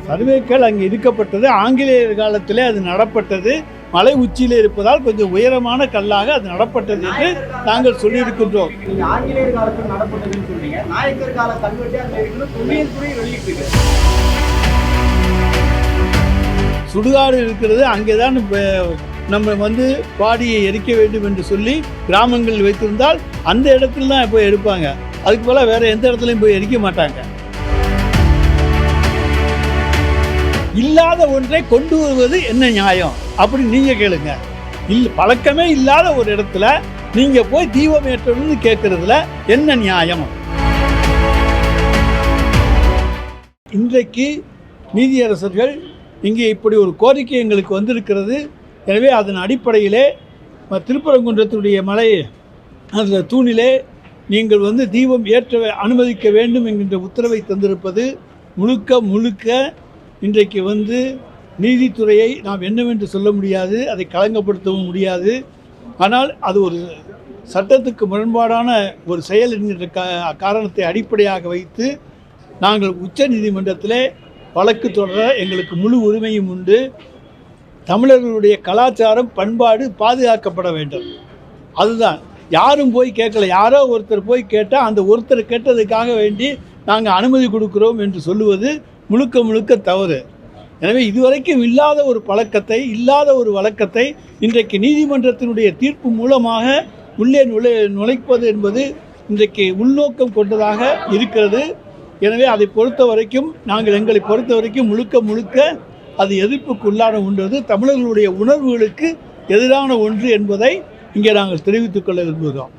சர்வேக்கள் அங்கே இருக்கப்பட்டது. ஆங்கிலேயர் காலத்திலே அது நடப்பட்டது. மலை உச்சியில் இருப்பதால் கொஞ்சம் உயரமான கல்லாக அது நடப்பட்டது என்று நாங்கள் சொல்லியிருக்கின்றோம். ஆங்கிலேயர் காலத்தில் நடப்பட்டதுன்னு சொல்றீங்க. நாயக்கர் கால கல்வெட்டு அங்கே இருக்குன்னு தொல்லியல் துறை வெளியிட்டு சுடுகாடு இருக்கிறது. அங்கேதான் நம்ம பாடியை எரிக்க வேண்டும் என்று சொல்லி கிராமங்கள் வைத்திருந்தால் அந்த இடத்துல தான் போய் எடுப்பாங்க. அதுக்கு போல வேற எந்த இடத்துலையும் போய் எரிக்க மாட்டாங்க. இல்லாத ஒன்றை கொண்டு வருவது என்ன நியாயம் அப்படி நீங்க கேளுங்க. பழக்கமே இல்லாத ஒரு இடத்துல நீங்க போய் தீபம் ஏற்றணும்னு கேட்கறதுல என்ன நியாயம்? இன்றைக்கு நீதியரசர்கள் இங்கே இப்படி ஒரு கோரிக்கை எங்களுக்கு வந்திருக்கிறது. எனவே அதன் அடிப்படையிலே திருப்பரங்குன்றத்துடைய மலை அந்த தூணிலே நீங்கள் தீபம் ஏற்ற அனுமதிக்க வேண்டும் என்கின்ற உத்தரவை தந்திருப்பது முழுக்க இன்றைக்கு நீதித்துறையை நாம் என்னவென்று சொல்ல முடியாது, அதை களங்கப்படுத்தவும் முடியாது. ஆனால் அது ஒரு சட்டத்துக்கு முரண்பாடான ஒரு செயல் என்கின்ற காரணத்தை அடிப்படையாக வைத்து நாங்கள் உச்ச நீதிமன்றத்திலே வழக்கு தொடர எங்களுக்கு முழு உரிமையும் உண்டு. தமிழர்களுடைய கலாச்சாரம் பண்பாடு பாதுகாக்கப்பட வேண்டும். அதுதான். யாரும் போய் கேட்கல. யாரோ ஒருத்தர் போய் கேட்டால் அந்த ஒருத்தர் கேட்டதுக்காக வேண்டி நாங்கள் அனுமதி கொடுக்குறோம் என்று சொல்லுவது முழுக்க தவறு. எனவே இதுவரைக்கும் இல்லாத ஒரு பழக்கத்தை, இல்லாத ஒரு வழக்கத்தை இன்றைக்கு நீதிமன்றத்தினுடைய தீர்ப்பு மூலமாக உள்ளே நுழைப்பது என்பது இன்றைக்கு உள்நோக்கம் கொண்டதாக இருக்கிறது. எனவே அதை பொறுத்த வரைக்கும் எங்களை பொறுத்த வரைக்கும் முழுக்க அது எதிர்ப்புக்கு உள்ளான ஒன்றது, தமிழர்களுடைய உணர்வுகளுக்கு எதிரான ஒன்று என்பதை இங்கே நாங்கள் தெரிவித்துக் கொள்ள விரும்புகிறோம்.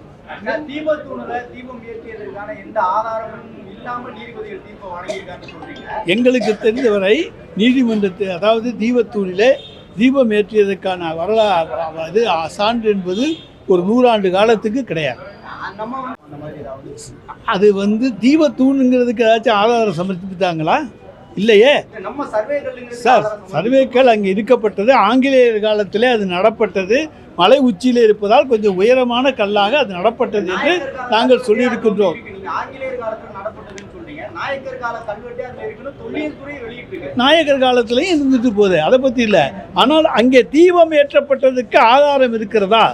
எங்களுக்கு தெரிந்தவரை நீதிமன்றத்தை, அதாவது தீபத்தூணிலே தீபம் ஏற்றியதற்கான வரலாறு சான்று என்பது ஒரு 100 ஆண்டு காலத்துக்கு கிடையாது. அது தீபத்தூணுங்கிறதுக்கு ஏதாச்சும் ஆதாரம் சமர்ப்பித்தாங்களா? இல்லையே சார். சர்வேக்கள் அங்கே இருக்கப்பட்டது. ஆங்கிலேயர் காலத்திலே அது நடப்பட்டது. மலை உச்சியில் இருப்பதால் கொஞ்சம் உயரமான கல்லாக அது நடப்பட்டது என்று நாங்கள் சொல்லியிருக்கின்றோம். நாயக்கர் காலத்திலையும் இருந்துட்டு போகுது, அதை பற்றி இல்லை. ஆனால் அங்கே தீபம் ஏற்றப்பட்டதுக்கு ஆதாரம் இருக்கிறதா?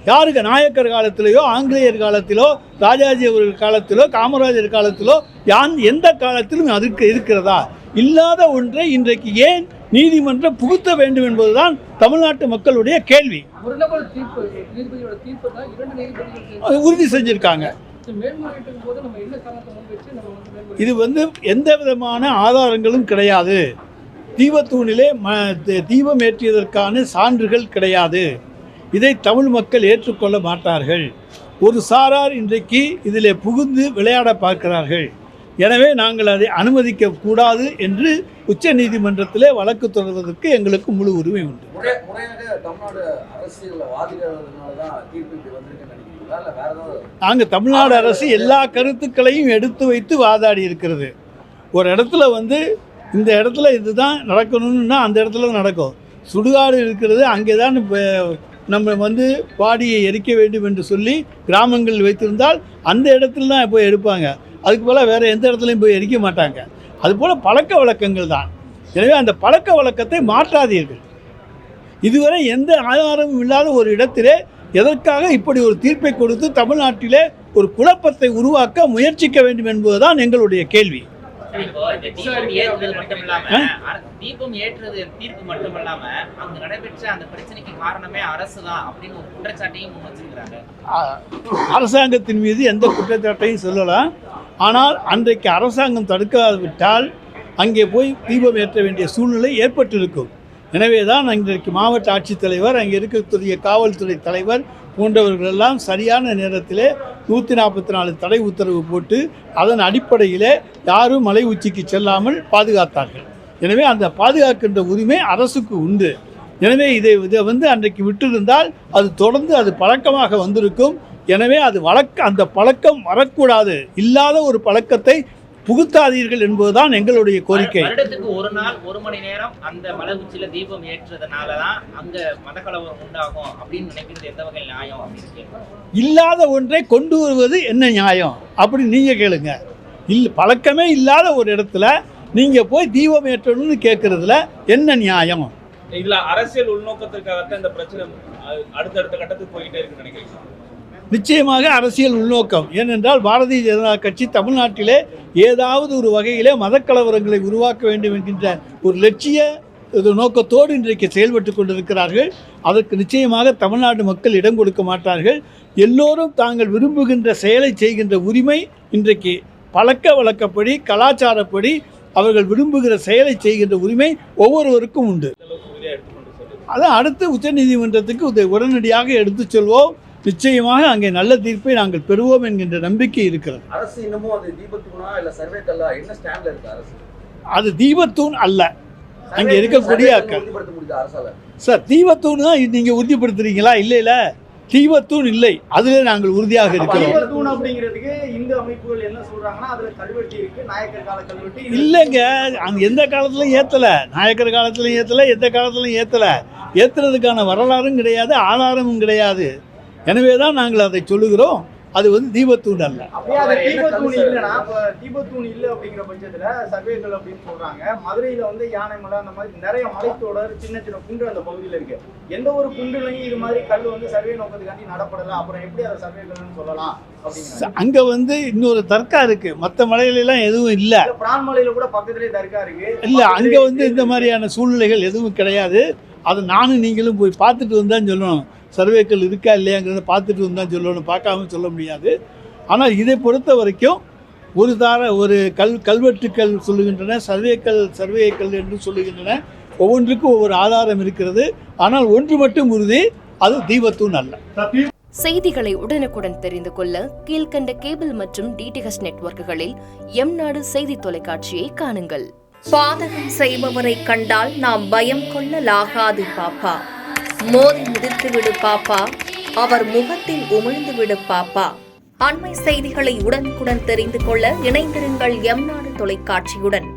யாருக்கு? நாயக்கர் காலத்திலேயோ ஆங்கிலேயர் காலத்திலோ ராஜாஜி அவர்கள் காலத்திலோ காமராஜர் காலத்திலோ எந்த காலத்திலும் அதுக்கு இருக்கிறதா? இல்லாத ஒன்றை இன்றைக்கு ஏன் நீதிமன்றம் புகுத்த வேண்டும் என்பதுதான் தமிழ்நாட்டு மக்களுடைய கேள்வி. உறுதி செஞ்சிருக்காங்க. இது எந்த விதமான ஆதாரங்களும் கிடையாது. தீபத்தூணிலே தீபம் ஏற்றியதற்கான சான்றுகள் கிடையாது. இதை தமிழ் மக்கள் ஏற்றுக்கொள்ள மாட்டார்கள். ஒரு சாரார் இன்றைக்கு இதில் புகுந்து விளையாட பார்க்கிறார்கள். எனவே நாங்கள் அதை அனுமதிக்க கூடாது என்று உச்ச நீதிமன்றத்திலே வழக்கு தொடர்வதற்கு எங்களுக்கு முழு உரிமை உண்டு. நாங்கள் தமிழ்நாடு அரசு எல்லா கருத்துக்களையும் எடுத்து வைத்து வாதாடி இருக்கிறது. ஒரு இடத்துல இந்த இடத்துல இதுதான் நடக்கணும்னா அந்த இடத்துல நடக்கும். சுடுகாடு இருக்கிறது. அங்கே தான் நம்ம பாடியை எரிக்க வேண்டும் என்று சொல்லி கிராமங்கள் வைத்திருந்தால் அந்த இடத்துல தான் போய் எடுப்பாங்க. அதுக்கு போல் வேறு எந்த இடத்துலையும் போய் எரிக்க மாட்டாங்க. அதுபோல் பழக்க வழக்கங்கள் தான். எனவே அந்த பழக்க வழக்கத்தை மாற்றாதீர்கள். இதுவரை எந்த ஆதாரமும் இல்லாத ஒரு இடத்திலே எதற்காக இப்படி ஒரு தீர்ப்பை கொடுத்து தமிழ்நாட்டிலே ஒரு குழப்பத்தை உருவாக்க முயற்சிக்க வேண்டும் என்பதுதான் எங்களுடைய கேள்வி. தீபம் ஏற்றது தீர்ப்பு மட்டுமல்லாம அங்கு நடைபெற்ற அந்த பிரச்சனைக்கு காரணமே அரசுதான் அப்படின்னு ஒரு குற்றச்சாட்டையும் முன் வச்சிருக்கிறாங்க. அரசாங்கத்தின் மீது எந்த குற்றச்சாட்டையும் சொல்லலாம். ஆனால் அன்றைக்கு அரசாங்கம் தடுக்காவிட்டால் அங்கே போய் தீபம் ஏற்ற வேண்டிய சூழ்நிலை ஏற்பட்டிருக்கும். எனவே தான் இன்றைக்கு மாவட்ட ஆட்சித்தலைவர், அங்கே இருக்கக்கூடிய காவல்துறை தலைவர் போன்றவர்களெல்லாம் சரியான நேரத்திலே 144 தடை உத்தரவு போட்டு அதன் அடிப்படையிலே யாரும் மலை உச்சிக்கு செல்லாமல் பாதுகாத்தார்கள். எனவே அந்த பாதுகாக்கின்ற உரிமை அரசுக்கு உண்டு. எனவே இதை அன்றைக்கு விட்டிருந்தால் அது தொடர்ந்து அது பழக்கமாக வந்திருக்கும். எனவே அந்த பழக்கம் வரக்கூடாது. இல்லாத ஒரு பழக்கத்தை புகுத்தாதீர்கள் என்பதுதான் எங்களுடைய கோரிக்கை. வருடத்துக்கு ஒரு நாள் 1 மணி நேரம் அந்த மலை உச்சியில தீபம் ஏற்றதுனாலதான் அங்க மதக்கலவரம் உண்டாகும் அப்படின்னு நினைக்கிறது எந்த வகை நியாயம் அப்படின்னு இல்லாத ஒன்றை கொண்டு வருவது என்ன நியாயம் அப்படி நீங்க கேளுங்க. பழக்கமே இல்லாத ஒரு இடத்துல நீங்கள் போய் தீபம் ஏற்றணும்னு கேட்குறதுல என்ன நியாயம்? இதுல அரசியல் உள்நோக்கத்திற்காகத்தான் இந்த பிரச்சனை அடுத்தடுத்த கட்டத்துக்கு போயிட்டே இருக்குன்னு நினைக்கிறீங்க? நிச்சயமாக அரசியல் உள்நோக்கம். ஏனென்றால் பாரதிய ஜனதா கட்சி தமிழ்நாட்டிலே ஏதாவது ஒரு வகையிலே மதக்கலவரங்களை உருவாக்க வேண்டும் என்கின்ற ஒரு லட்சிய நோக்கத்தோடு இன்றைக்கு செயல்பட்டு கொண்டிருக்கிறார்கள். அதற்கு நிச்சயமாக தமிழ்நாடு மக்கள் இடம் கொடுக்க மாட்டார்கள். எல்லோரும் தாங்கள் விரும்புகின்ற செயலை செய்கின்ற உரிமை இன்றைக்கு பழக்க வழக்கப்படி கலாச்சாரப்படி அவர்கள் விரும்புகிற செயலை செய்கின்ற உரிமை ஒவ்வொருவருக்கும் உண்டு. அதை அடுத்து உச்சநீதிமன்றத்துக்கு உடனடியாக எடுத்துச் செல்வோம். நிச்சயமாக அங்கே நல்ல தீர்ப்பை நாங்கள் பெறுவோம் என்கின்ற நம்பிக்கை இருக்கிறது. அரசு இன்னமும் அது தீபத்தூணா இல்ல சர்வே கல்லா என்ன ஸ்டாண்ட்ல இருக்கு அரசு? அது தீபத்தூண் அல்ல. அங்கே இருக்கக்கூடிய சார் தீபத்தூண் தான் நீங்கள் உறுதிப்படுத்துறீங்களா? இல்லை தீபத்தூண் இல்லை, அதிலே நாங்கள் உறுதியாக இருக்கிறோம். தீபத்தூண் அப்படிங்கிறதுக்கு இந்து அமைப்புகள் என்ன சொல்றாங்கன்னா அதுல கல்வெட்டு இருக்கு, நாயக்கர் கால கல்வெட்டு இல்லைங்க. அங்கே எந்த காலத்துலையும் ஏற்றலை, நாயக்கர் காலத்துலையும் ஏற்றலை, எந்த காலத்துலையும் ஏற்றலை. ஏற்றுறதுக்கான வரலாறும் கிடையாது, ஆதாரமும் கிடையாது. எனவே தான் நாங்கள் அதை சொல்லுகிறோம். அது தீபத்தூண் அல்ல. தீபத்தூண் இல்லைன்னா தீபத்தூண் இல்லை அப்படிங்கிற பட்சத்துல சர்வேக்கள் அப்படின்னு சொல்றாங்க. மதுரையில யானைமலை அந்த மாதிரி நிறைய மலைத்தொடர் சின்ன சின்ன குன்று அந்த பகுதியில் இருக்கு. எந்த ஒரு குன்றுலையும் இது மாதிரி கல் சர்வே நோக்கத்துக்காண்டி நடப்படல. அப்புறம் எப்படி அதை சர்வேக்கள்னு சொல்லலாம்? அங்க இன்னொரு தர்கா இருக்கு. மற்ற மலையிலாம் எதுவும் இல்லை. பிரான்மலையில கூட பக்கத்திலே தர்கா இருக்கு. இல்ல அங்க இந்த மாதிரியான சூழ்நிலைகள் எதுவும் கிடையாது. அதை நானும் நீங்களும் போய் பார்த்துட்டு வந்தான்னு சொல்லணும். சர்வேக்கள் இருக்கா இல்லையாங்கிறத பார்த்துட்டு வந்தால் சொல்லணும், பார்க்காம சொல்ல முடியாது. ஆனால் இதை பொறுத்த வரைக்கும் ஒரு கல்வெட்டுக்கள் சொல்லுகின்றன, சர்வேக்கள் என்று சொல்லுகின்றன. ஒவ்வொன்றுக்கும் ஒவ்வொரு ஆதாரம் இருக்கிறது. ஆனால் ஒன்று மட்டும் உறுதி, அது தீபத்தூண் அல்ல. செய்திகளை உடனுக்குடன் தெரிந்து கொள்ள கீழ்கண்ட கேபிள் மற்றும் டிடிஹெச் நெட்வொர்க்குகளில் எம்நாடு செய்தி தொலைக்காட்சியை காணுங்கள். பாதகம் செய்பவரை கண்டால் நாம் பயம் கொள்ளலாகாது பாப்பா. மோதி மிதித்து விடு பாப்பா, அவர் முகத்தில் உமிழ்ந்து விடு பாப்பா. அண்மை செய்திகளை உடனுக்குடன் தெரிந்து கொள்ள இணைந்திருங்கள் எம்நாடு தொலைக்காட்சியுடன்.